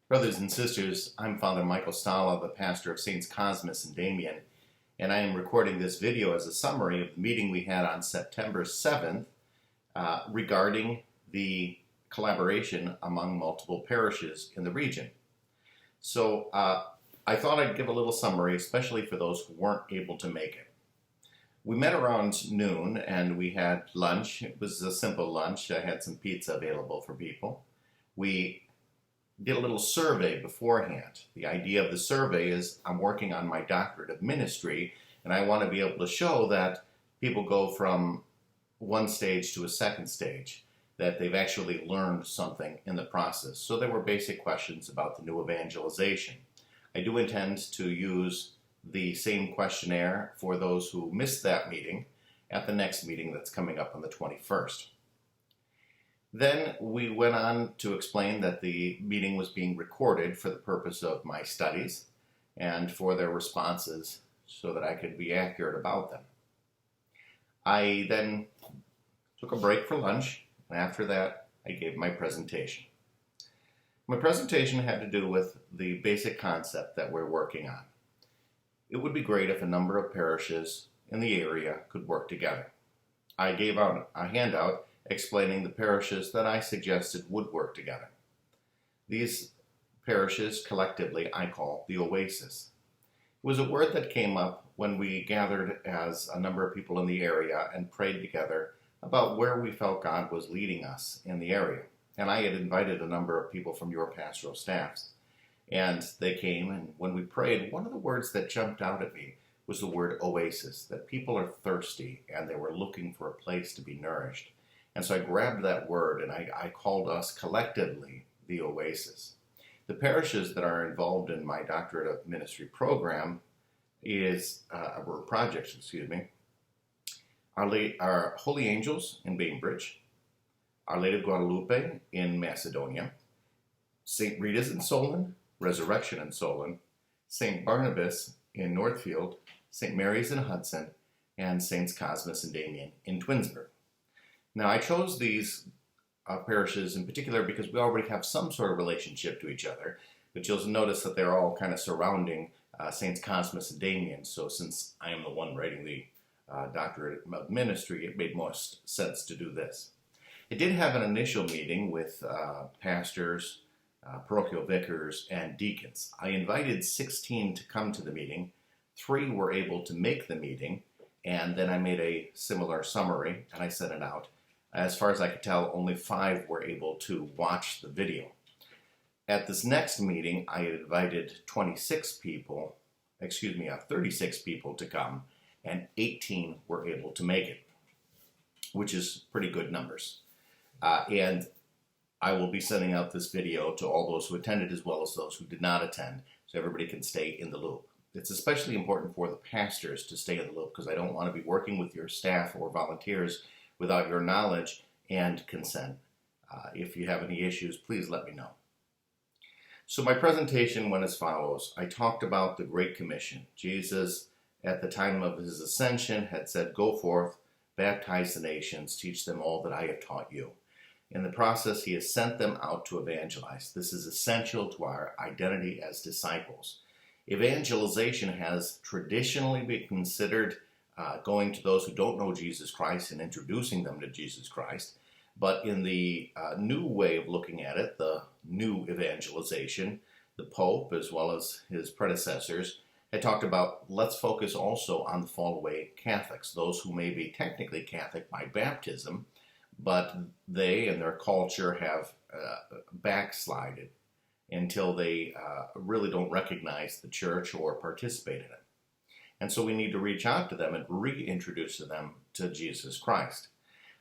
Brothers and sisters, I'm Father Michael Stala, the pastor of Saints Cosmas and Damian, and I am recording this video as a summary of the meeting we had on September 7th regarding the collaboration among multiple parishes in the region. So I thought I'd give a little summary, especially for those who weren't able to make it. We met around noon and we had lunch. It was a simple lunch. I had some pizza available for people. We did a little survey beforehand. The idea of the survey is I'm working on my doctorate of ministry, and I want to be able to show that people go from one stage to a second stage, that they've actually learned something in the process. So there were basic questions about the new evangelization. I do intend to use the same questionnaire for those who missed that meeting at the next meeting that's coming up on the 21st. Then we went on to explain that the meeting was being recorded for the purpose of my studies and for their responses so that I could be accurate about them. I then took a break for lunch, and after that I gave my presentation. My presentation had to do with the basic concept that we're working on. It would be great if a number of parishes in the area could work together. I gave out a handout explaining the parishes that I suggested would work together. These parishes collectively I call the Oasis. It was a word that came up when we gathered as a number of people in the area and prayed together about where we felt God was leading us in the area. And I had invited a number of people from your pastoral staffs. And they came, and when we prayed, one of the words that jumped out at me was the word oasis, that people are thirsty and they were looking for a place to be nourished. And so I grabbed that word and I called us collectively the Oasis. The parishes that are involved in my Doctorate of Ministry program are Holy Angels in Bainbridge, Our Lady of Guadalupe in Macedonia, St. Rita's in Solon, Resurrection in Solon, St. Barnabas in Northfield, St. Mary's in Hudson, and Saints Cosmas and Damian in Twinsburg. Now, I chose these parishes in particular because we already have some sort of relationship to each other, but you'll notice that they're all kind of surrounding Saints Cosmas and Damian. So since I am the one writing the Doctorate of Ministry, it made most sense to do this. I did have an initial meeting with pastors, parochial vicars, and deacons. I invited 16 to come to the meeting. 3 were able to make the meeting, and then I made a similar summary and I sent it out. As far as I could tell, only 5 were able to watch the video. At this next meeting, I had invited 36 people to come, and 18 were able to make it, which is pretty good numbers. And I will be sending out this video to all those who attended as well as those who did not attend, so everybody can stay in the loop. It's especially important for the pastors to stay in the loop because I don't want to be working with your staff or volunteers without your knowledge and consent. If you have any issues, please let me know. So my presentation went as follows. I talked about the Great Commission. Jesus, at the time of his ascension, had said, "Go forth, baptize the nations, teach them all that I have taught you." In the process, he has sent them out to evangelize. This is essential to our identity as disciples. Evangelization has traditionally been considered going to those who don't know Jesus Christ and introducing them to Jesus Christ. But in the new way of looking at it, the new evangelization, the Pope, as well as his predecessors, had talked about let's focus also on the fall-away Catholics, those who may be technically Catholic by baptism, but they and their culture have backslided until they really don't recognize the church or participate in it. And so we need to reach out to them and reintroduce them to Jesus Christ.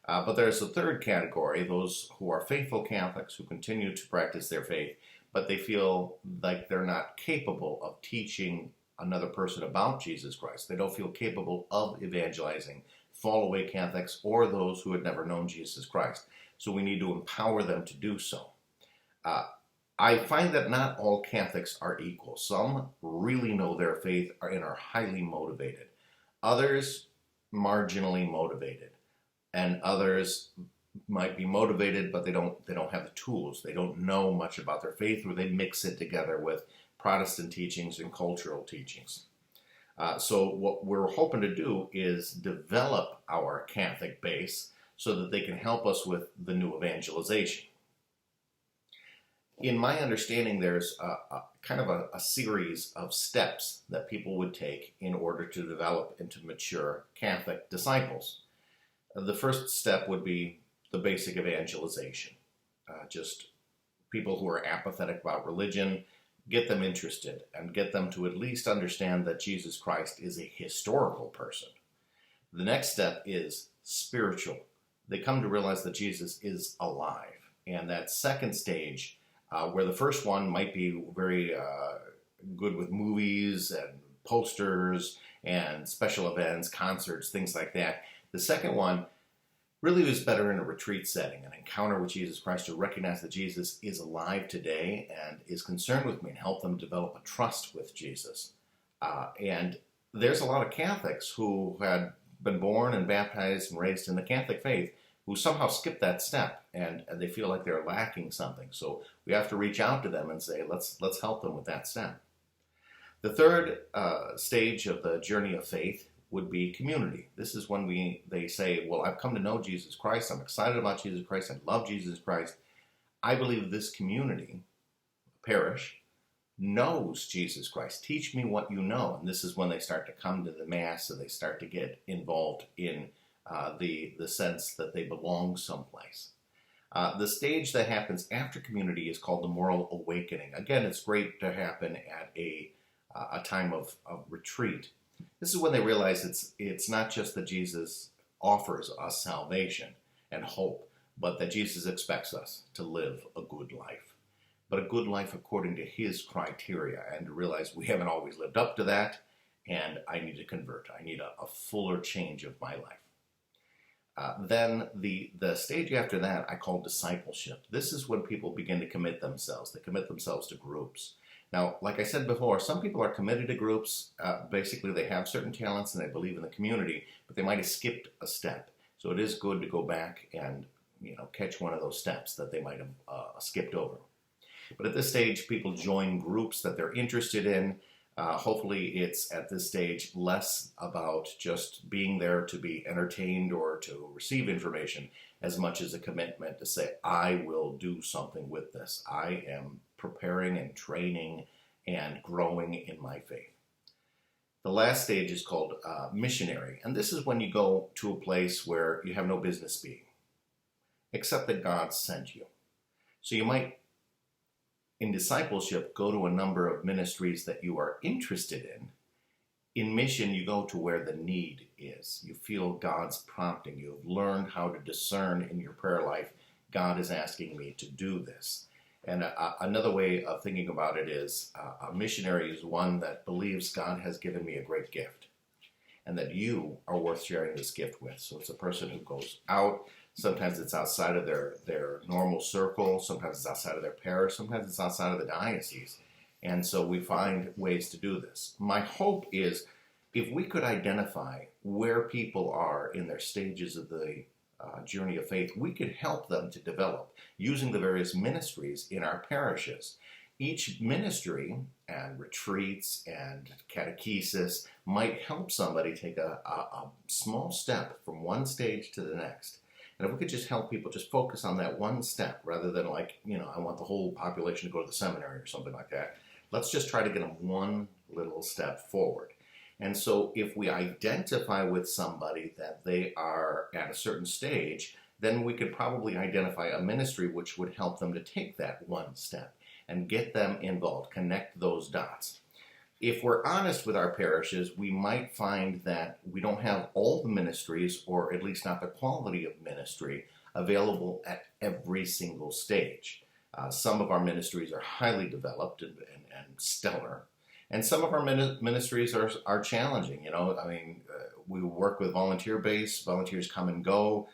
But there's a third category, those who are faithful Catholics who continue to practice their faith, but they feel like they're not capable of teaching another person about Jesus Christ. They don't feel capable of evangelizing fall-away Catholics or those who had never known Jesus Christ. So we need to empower them to do so. I find that not all Catholics are equal. Some really know their faith and are highly motivated. Others marginally motivated. And others might be motivated, but they don't have the tools. They don't know much about their faith, or they mix it together with Protestant teachings and cultural teachings. So what we're hoping to do is develop our Catholic base so that they can help us with the new evangelization. In my understanding, there's a kind of a series of steps that people would take in order to develop into mature Catholic disciples. The first step would be the basic evangelization. Just people who are apathetic about religion, get them interested and get them to at least understand that Jesus Christ is a historical person. The next step is spiritual. They come to realize that Jesus is alive. And that second stage, where the first one might be very good with movies and posters and special events, concerts, things like that. The second one really was better in a retreat setting, an encounter with Jesus Christ, to recognize that Jesus is alive today and is concerned with me, and help them develop a trust with Jesus. And there's a lot of Catholics who had been born and baptized and raised in the Catholic faith who somehow skip that step, and they feel like they're lacking something. So we have to reach out to them and say, let's help them with that step. The third stage of the journey of faith would be community. This is when they say, well, I've come to know Jesus Christ. I'm excited about Jesus Christ. I love Jesus Christ. I believe this community, parish, knows Jesus Christ. Teach me what you know. And this is when they start to come to the Mass, and they start to get involved in the sense that they belong someplace. The stage that happens after community is called the moral awakening. Again, it's great to happen at a time of retreat. This is when they realize it's not just that Jesus offers us salvation and hope, but that Jesus expects us to live a good life. But a good life according to his criteria, and to realize we haven't always lived up to that, and I need to convert. I need a fuller change of my life. Then the stage after that I call discipleship. This is when people begin to commit themselves. They commit themselves to groups. Now, like I said before, some people are committed to groups. Basically, they have certain talents and they believe in the community, but they might have skipped a step. So it is good to go back and catch one of those steps that they might have skipped over. But at this stage, people join groups that they're interested in. Hopefully, it's at this stage less about just being there to be entertained or to receive information, as much as a commitment to say, I will do something with this. I am preparing and training and growing in my faith. The last stage is called missionary, and this is when you go to a place where you have no business being, except that God sent you. So you might, in discipleship, go to a number of ministries that you are interested in. In mission, you go to where the need is. You feel God's prompting. You have learned how to discern in your prayer life, God is asking me to do this. And another way of thinking about it is a missionary is one that believes God has given me a great gift and that you are worth sharing this gift with. So it's a person who goes out. Sometimes it's outside of their normal circle. Sometimes it's outside of their parish. Sometimes it's outside of the diocese. And so we find ways to do this. My hope is if we could identify where people are in their stages of the journey of faith, we could help them to develop using the various ministries in our parishes. Each ministry and retreats and catechesis might help somebody take a small step from one stage to the next. And if we could just help people just focus on that one step rather than I want the whole population to go to the seminary or something like that. Let's just try to get them one little step forward. And so if we identify with somebody that they are at a certain stage, then we could probably identify a ministry which would help them to take that one step and get them involved, connect those dots. If we're honest with our parishes, we might find that we don't have all the ministries, or at least not the quality of ministry, available at every single stage. Some of our ministries are highly developed and stellar, and some of our ministries are challenging. We work with volunteer base. Volunteers come and go.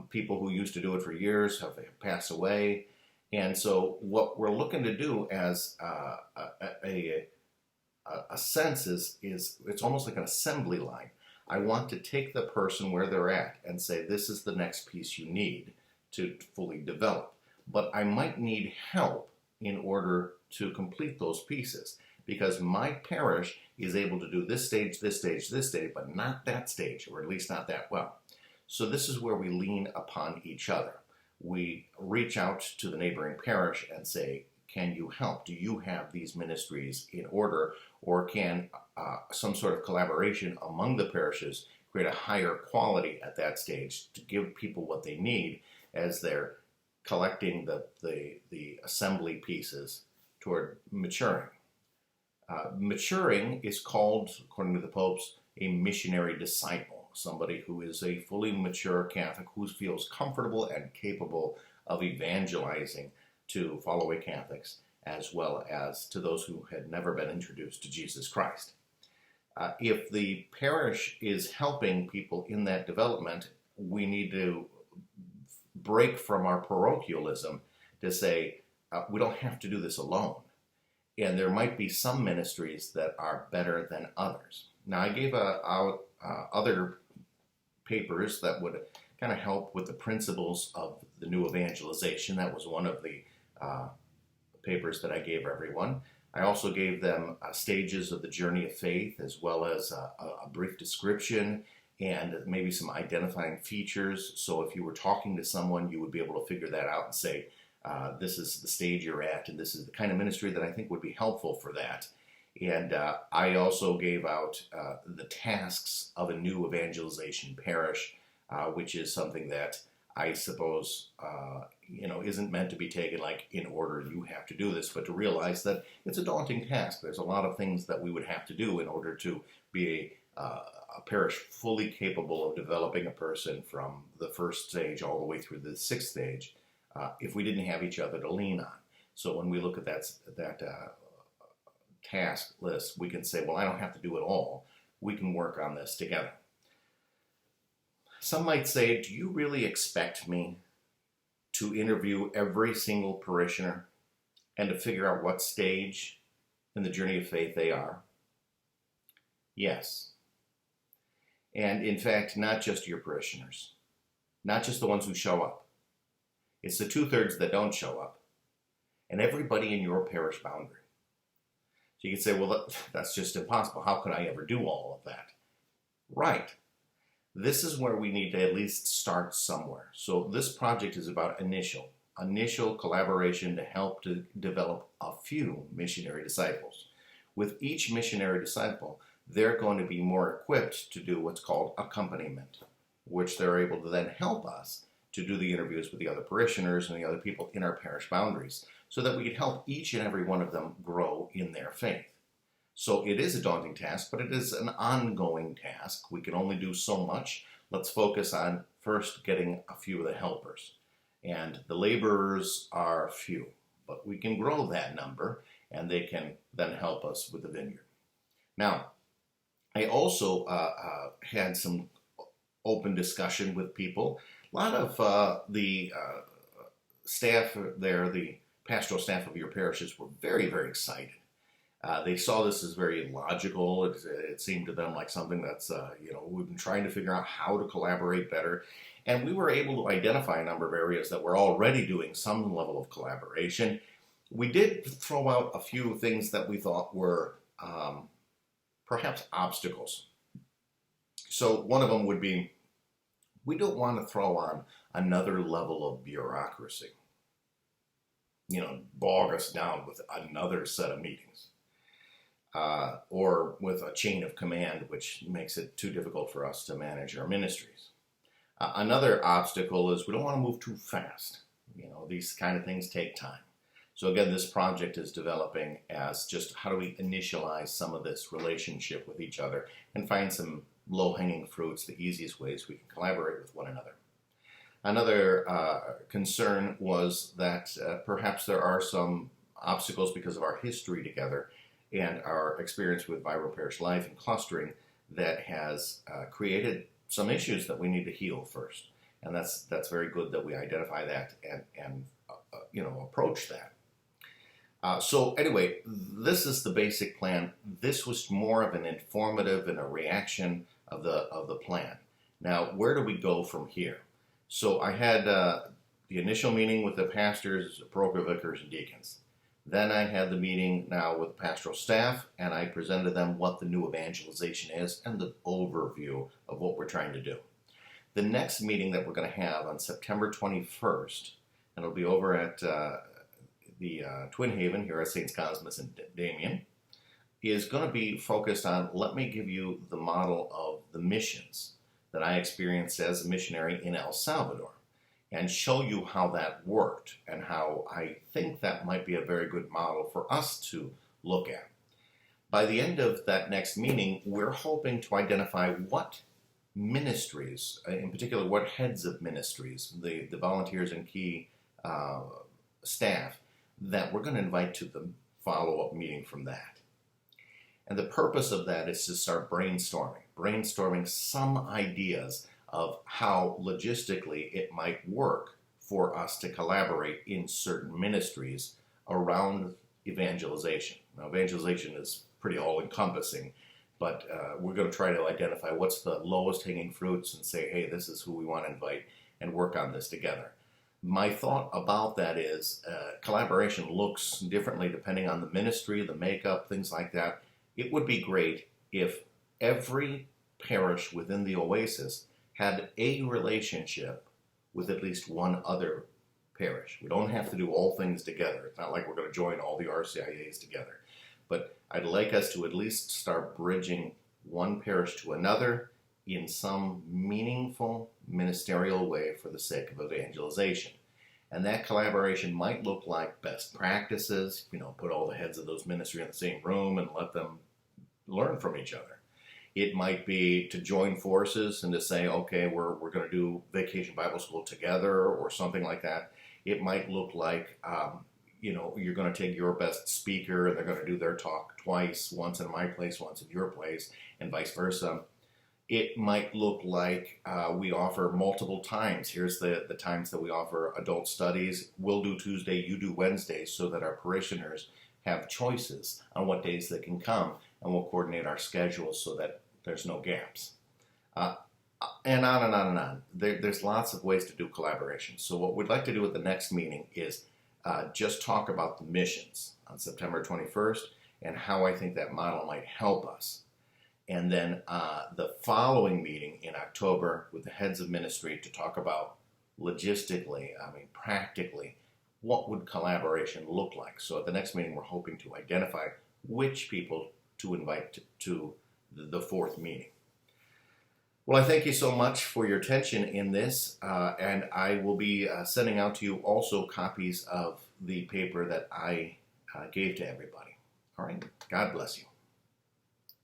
People who used to do it for years have passed away. And so what we're looking to do as a sense is it's almost like an assembly line. I want to take the person where they're at and say, this is the next piece you need to fully develop. But I might need help in order to complete those pieces, because my parish is able to do this stage, this stage, this stage, but not that stage, or at least not that well. So this is where we lean upon each other. We reach out to the neighboring parish and say, can you help? Do you have these ministries in order, or can some sort of collaboration among the parishes create a higher quality at that stage to give people what they need as they're collecting the assembly pieces toward maturing? Maturing is called, according to the popes, a missionary disciple, somebody who is a fully mature Catholic who feels comfortable and capable of evangelizing to follow-away Catholics, as well as to those who had never been introduced to Jesus Christ. If the parish is helping people in that development, we need to break from our parochialism to say, we don't have to do this alone. And there might be some ministries that are better than others. Now, I gave out other papers that would kind of help with the principles of the new evangelization. That was one of the papers that I gave everyone. I also gave them stages of the journey of faith, as well as a brief description and maybe some identifying features. So if you were talking to someone, you would be able to figure that out and say, this is the stage you're at, and this is the kind of ministry that I think would be helpful for that. And I also gave out the tasks of a new evangelization parish, which is something that I suppose isn't meant to be taken like in order you have to do this, but to realize that it's a daunting task. There's a lot of things that we would have to do in order to be a parish fully capable of developing a person from the first stage all the way through the sixth stage, if we didn't have each other to lean on. So when we look at that task list, we can say, well, I don't have to do it all. We can work on this together. Some might say, do you really expect me to interview every single parishioner and to figure out what stage in the journey of faith they are? Yes. And in fact, not just your parishioners, not just the ones who show up. It's the 2/3 that don't show up, and everybody in your parish boundary. So you could say, well, that's just impossible. How could I ever do all of that? Right. This is where we need to at least start somewhere. So this project is about initial collaboration to help to develop a few missionary disciples. With each missionary disciple, they're going to be more equipped to do what's called accompaniment, which they're able to then help us to do the interviews with the other parishioners and the other people in our parish boundaries, so that we can help each and every one of them grow in their faith. So it is a daunting task, but it is an ongoing task. We can only do so much. Let's focus on first getting a few of the helpers. And the laborers are few, but we can grow that number, and they can then help us with the vineyard. Now, I also had some open discussion with people. A lot of the staff there, the pastoral staff of your parishes, were very, very excited. They saw this as very logical. It seemed to them like something that's, we've been trying to figure out how to collaborate better. And we were able to identify a number of areas that were already doing some level of collaboration. We did throw out a few things that we thought were perhaps obstacles. So one of them would be, we don't want to throw on another level of bureaucracy. Bog us down with another set of meetings. Or with a chain of command, which makes it too difficult for us to manage our ministries. Another obstacle is we don't want to move too fast. These kind of things take time. So again, this project is developing as just how do we initialize some of this relationship with each other and find some low-hanging fruits, the easiest ways we can collaborate with one another. Another concern was that perhaps there are some obstacles because of our history together and our experience with viral parish life and clustering that has created some issues that we need to heal first. And that's very good that we identify that and approach that. So anyway, this is the basic plan. This was more of an informative and a reaction of the plan. Now, where do we go from here? So I had the initial meeting with the pastors, parochial vicars, and deacons. Then I had the meeting now with the pastoral staff, and I presented them what the new evangelization is and the overview of what we're trying to do. The next meeting that we're going to have on September 21st, and it'll be over at the Twin Haven here at St. Cosmas and Damian, is going to be focused on, let me give you the model of the missions that I experienced as a missionary in El Salvador, and show you how that worked and how I think that might be a very good model for us to look at. By the end of that next meeting, we're hoping to identify what ministries, in particular what heads of ministries, the volunteers and key staff, that we're going to invite to the follow-up meeting from that. And the purpose of that is to start brainstorming some ideas of how logistically it might work for us to collaborate in certain ministries around evangelization. Now, evangelization is pretty all-encompassing, but we're going to try to identify what's the lowest hanging fruits and say, hey, this is who we want to invite and work on this together. My thought about that is collaboration looks differently depending on the ministry, the makeup, things like that. It would be great if every parish within the Oasis had a relationship with at least one other parish. We don't have to do all things together. It's not like we're going to join all the RCIAs together. But I'd like us to at least start bridging one parish to another in some meaningful ministerial way for the sake of evangelization. And that collaboration might look like best practices, put all the heads of those ministries in the same room and let them learn from each other. It might be to join forces and to say, okay, we're going to do Vacation Bible School together or something like that. It might look like, you're going to take your best speaker and they're going to do their talk twice, once in my place, once in your place, and vice versa. It might look like we offer multiple times. Here's the times that we offer adult studies. We'll do Tuesday, you do Wednesday, so that our parishioners have choices on what days they can come, and we'll coordinate our schedules so that there's no gaps. And on and on and on. There's lots of ways to do collaboration. So what we'd like to do at the next meeting is just talk about the missions on September 21st and how I think that model might help us. And then the following meeting in October with the heads of ministry to talk about logistically, practically, what would collaboration look like? So at the next meeting, we're hoping to identify which people to invite to the fourth meeting. Well, I thank you so much for your attention in this, and I will be sending out to you also copies of the paper that I gave to everybody. All right, God bless you.